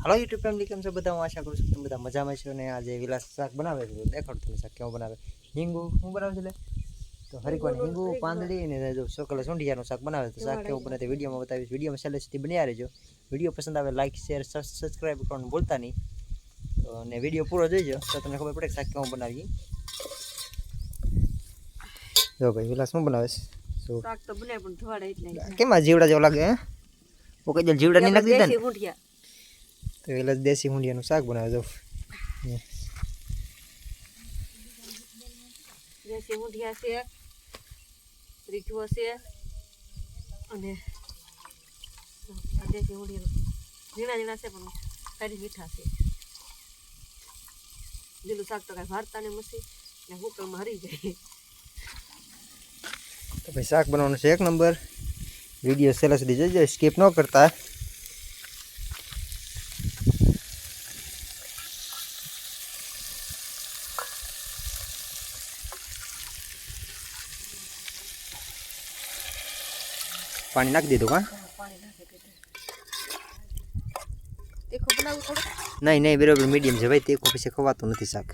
હાલો YouTube family, કેમ છો બધા? હું આશા કરું છું તમે બધા મજામાં છો. ને આજે વિલાસ શાક બનાવે છે, દેખાડો તમે શાક કેવું બનાવે. હિંગુ શું બનાવે છે? તો હરીકોને હિંગુ પાંદડી ને જો સોકલે સુંઢિયાનું શાક બનાવે. તો શાક કેવું બને તે વિડીયોમાં બતાવીશ. વિડીયોમાં છેલ્લે સુધી બન્યા રહેજો. વિડીયો પસંદ આવે લાઈક શેર સબસ્ક્રાઈબ કરવાનું ભૂલતા નહીં. તો અને વિડીયો પૂરો જોઈજો તો તમને ખબર પડે કે શાક કેવું બનાવીએ. જો ભાઈ વિલાસ શું બનાવે છે? શાક તો બને પણ ધોવાડે એટલે કેમ આ જીવડા જેવો લાગે? હે ઓ કઈ જીવડા નહીં નાખી દીધા ને? મૂઠિયા તો એટલે દેશી મૂંઢિયાનું શાક બનાવે. જો દેશી મૂઠિયા છે, રીઠું છે અને આ દેશી મૂઠિયા ઝીણા ઝીણા છે પણ સારી મીઠા છે. લીલું શાક તો કાંઈ ભારતા ને મસી ને હુકલમાં હરી જાય. તો ભાઈ શાક બનાવવાનું છે એક નંબર. વિડીયો છેલ્લા સુધી જોઈજો, સ્કીપ ન કરતા. પાણી નાખી દીધું કાં? તીખું બનાવવું થોડું? નહીં બરાબર મીડિયમ છે ભાઈ. તીખું પછી ખવાતું નથી શાક.